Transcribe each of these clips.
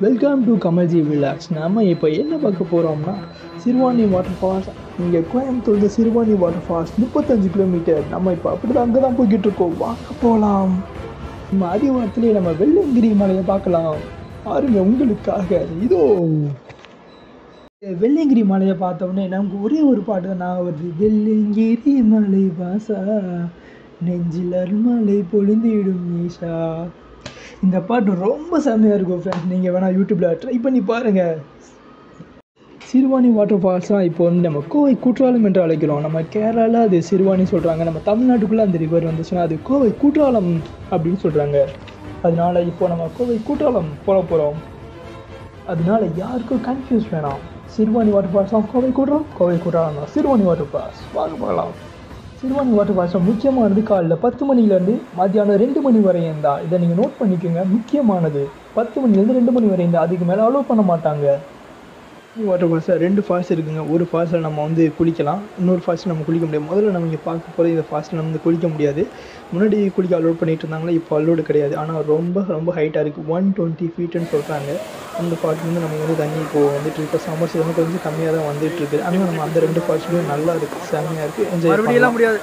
Welcome to Kamalji vlogs. நம்ம இப்போ என்ன பார்க்க போகிறோம்னா சிறுவாணி வாட்டர் ஃபால்ஸ். இங்கே Coimbatore Siruvani water falls 35 kilometre. நம்ம இப்போ அப்படி தான் அங்கே தான் போய்கிட்டு இருக்கோம். வாங்க போகலாம். நம்ம அடிவாரத்துலேயே நம்ம வெள்ளங்கிரி மலையை பார்க்கலாம். பாருங்க உங்களுக்காக இதோ வெள்ளங்கிரி மலையை பார்த்தோன்னே நமக்கு ஒரே ஒரு பாட்டு தான் நான் வருது. வெள்ளங்கிரி மலை வாசா நெஞ்சில் மலை பொழிந்திடும் ஈஷா. இந்த பாட்டு ரொம்ப செம்மையாக இருக்கும் ஃப்ரெண்ட்ஸ். நீங்கள் வேணால் யூடியூப்பில் ட்ரை பண்ணி பாருங்கள். சிறுவாணி வாட்டர் ஃபால்ஸ் தான் இப்போ வந்து நம்ம கோவை குற்றாலம் என்று அழைக்கிறோம். நம்ம கேரளாவில் அது சிறுவாணி சொல்கிறாங்க. நம்ம தமிழ்நாட்டுக்குள்ளே அந்த ரிவர் வந்துச்சுன்னா அது கோவை குற்றாலம் அப்படின்னு சொல்கிறாங்க. அதனால இப்போ நம்ம கோவை குற்றாலம் போக போகிறோம். அதனால யாருக்கும் கன்ஃபியூஸ் வேணாம். சிறுவாணி வாட்டர் ஃபால்ஸ் தான் கோவை குற்றாலம் தான் சிறுவாணி வாட்டர் ஃபால்ஸ். வாங்க போகலாம். சிறுவாணி வாட்டர் ஃபால்ஸ் முக்கியமானது காலையில் 10 மணிலேருந்து மத்தியானம் 2 மணி வரையும் தான். இதை நீங்கள் நோட் பண்ணிக்கோங்க. முக்கியமானது 10 மணிலேருந்து 2 மணி வரையும் தான். அதுக்கு மேலே அலோவ் பண்ண மாட்டாங்க. வாட்டர் ஃபால்ஸில் 2 ஃபால்ஸ் இருக்குங்க. ஒரு ஃபால்ஸில் நம்ம வந்து குளிக்கலாம், இன்னொரு ஃபால்ஸில் நம்ம குளிக்க முடியாது. முதல்ல நம்ம இங்கே பார்க்க போகிற இந்த ஃபால்ஸில் நம்ம வந்து குளிக்க முடியாது. முன்னாடி குளிக்க அலோட் பண்ணிட்டு இருந்தாங்களே, இப்போ அலோடு கிடையாது. ஆனால் ரொம்ப ஹைட்டாக இருக்குது. 120 ஃபீட்டுன்னு சொல்கிறாங்க. அந்த ஃபால்ஸ்லேருந்து நம்ம வந்து தண்ணி இப்போது வந்துட்டு இருக்க சம்மர் சீசன் கொஞ்சம் கம்மியாக தான் வந்துட்டு இருக்குது. ஆனால் நம்ம அந்த 2 ஃபால்ஸ்லையும் நல்லா இருக்குது, செம்மையாக இருக்குது, என்ஜாய் பண்ணலாம். முடியாது.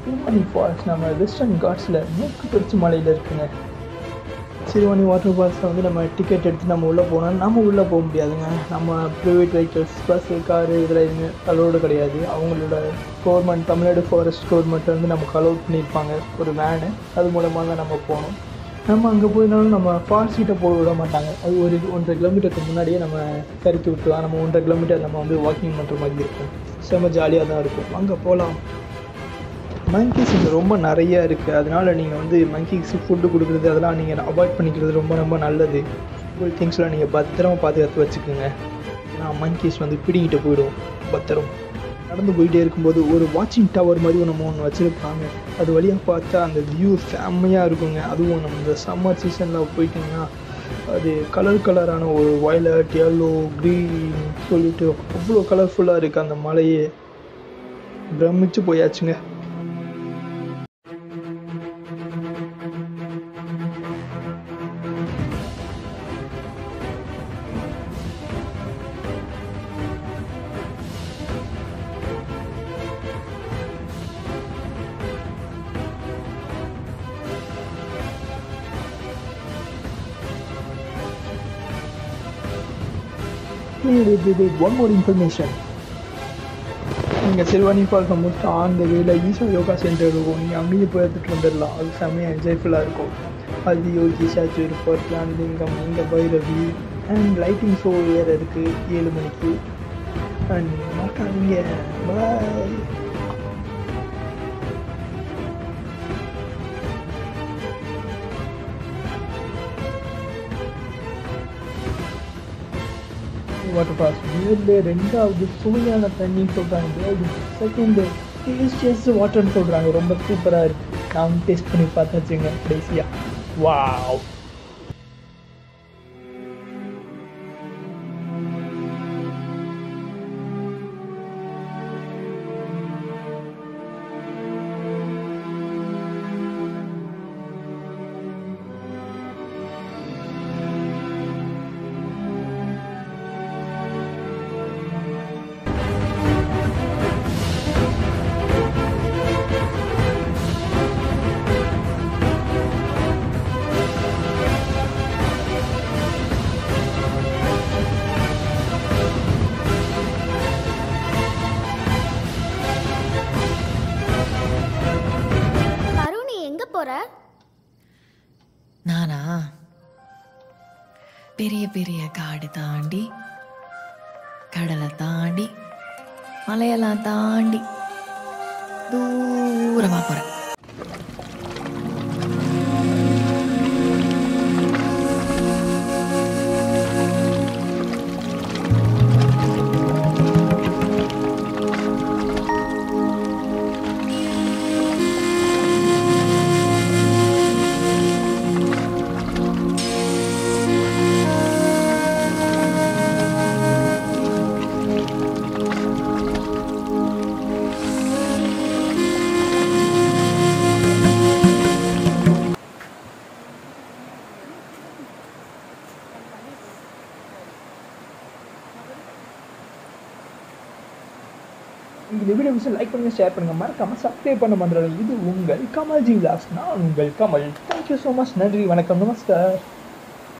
சிறுவாணி ஃபால்ஸ் நம்ம வெஸ்டர்ன் காட்ஸில் மேற்கு தொடர்ச்சி மலையில் இருக்குங்க. சிறுவாணி வாட்டர் ஃபால்ஸில் வந்து நம்ம டிக்கெட் எடுத்து நம்ம உள்ளே போனால் நம்ம உள்ளே போக முடியாதுங்க. நம்ம ப்ரைவேட் வெஹிக்கிள்ஸ், பஸ்ஸு, காரு இதில் எதுவுமே அலோடு கிடையாது. அவங்களோட கவர்மெண்ட், தமிழ்நாடு ஃபாரஸ்ட் கவர்மெண்ட் வந்து நமக்கு அலோட் பண்ணியிருப்பாங்க ஒரு வேனு. அது மூலமாக தான் நம்ம போகணும். நம்ம அங்கே போயினாலும் நம்ம ஃபால்ஸ் கிட்ட போக விட மாட்டாங்க. அது ஒரு 1.5 கிலோமீட்டருக்கு முன்னாடியே நம்ம இறக்கி விட்டுருவாங்க. நம்ம 1.5 கிலோமீட்டர் நம்ம வந்து வாக்கிங் பண்ணுற மாதிரி இருக்கும். செம்ம ஜாலியாக தான் இருக்கும். அங்கே போகலாம். மங்கீஸ் இங்கே ரொம்ப நிறையா இருக்குது. அதனால் நீங்கள் வந்து மங்கீஸ் ஃபுட்டு கொடுக்குறது அதெல்லாம் நீங்கள் அவாய்ட் பண்ணிக்கிறது ரொம்ப நல்லது. ஒரு திங்ஸ்லாம் நீங்கள் பத்திரமா பாதுகாத்து வச்சுக்கோங்க. ஏன்னா மங்கீஸ் வந்து பிடிக்கிட்டு போயிடும். பத்திரம் நடந்து போயிட்டே இருக்கும்போது ஒரு வாட்சிங் டவர் மாதிரி நம்ம ஒன்று வச்சுருப்பாங்க. அது வழியாக பார்த்தா அந்த வியூ செம்மையாக இருக்குங்க. அதுவும் நம்ம இந்த சம்மர் சீசனில் போயிட்டிங்கன்னா அது கலரான ஒரு வயலட், எல்லோ, க்ரீன் சொல்லிட்டு அவ்வளோ கலர்ஃபுல்லாக இருக்குது. அந்த மலையே பிரமிச்சு போயாச்சுங்க. One more information. நீங்கள் சிறுவாணி ஃபால்ஸ் முடிச்சு அந்த வேலை ஈஷா யோகா சென்டர் இருக்கும். நீங்கள் அங்கேயும் போய் எடுத்துகிட்டு வந்துடலாம். அது செம்மையாக என்ஜாய்ஃபுல்லாக இருக்கும். அது யோகி ஸ்டாச்சு இருப்பார், பிளான்லிங்கம், இங்கே பைரவி அண்ட் லைட்டிங் ஷோ வேறு இருக்குது 7 மணிக்கு. அண்ட் மறக்காதீங்க. பாய். வாட்டர் ஃபால்ஸ் வேர்ல்டு 2வது சுவையான தண்ணின்னு சொல்கிறாங்க. செகண்டு டேஸ்டியஸ் வாட்டர்னு சொல்கிறாங்க. ரொம்ப சூப்பராக இருக்குது. நான் டேஸ்ட் பண்ணி பார்த்தாச்சுங்க கடைசியாக. வாவ். நானா பெரிய பெரிய காடு தாண்டி கடலை தாண்டி மலையெல்லாம் தாண்டி தூரமா போறேன். இந்த வீடியோ விஷயம் லைக் பண்ணுங்கள், ஷேர் பண்ணுங்கள், மறக்காமல் சப்ஸ்கிரைப் பண்ண மறந்துடாதீங்க. இது உங்கள் கமல்ஜி விலாஸ். நான் உங்கள் கமல். Thank you so much. நன்றி, வணக்கம், நமஸ்கார்.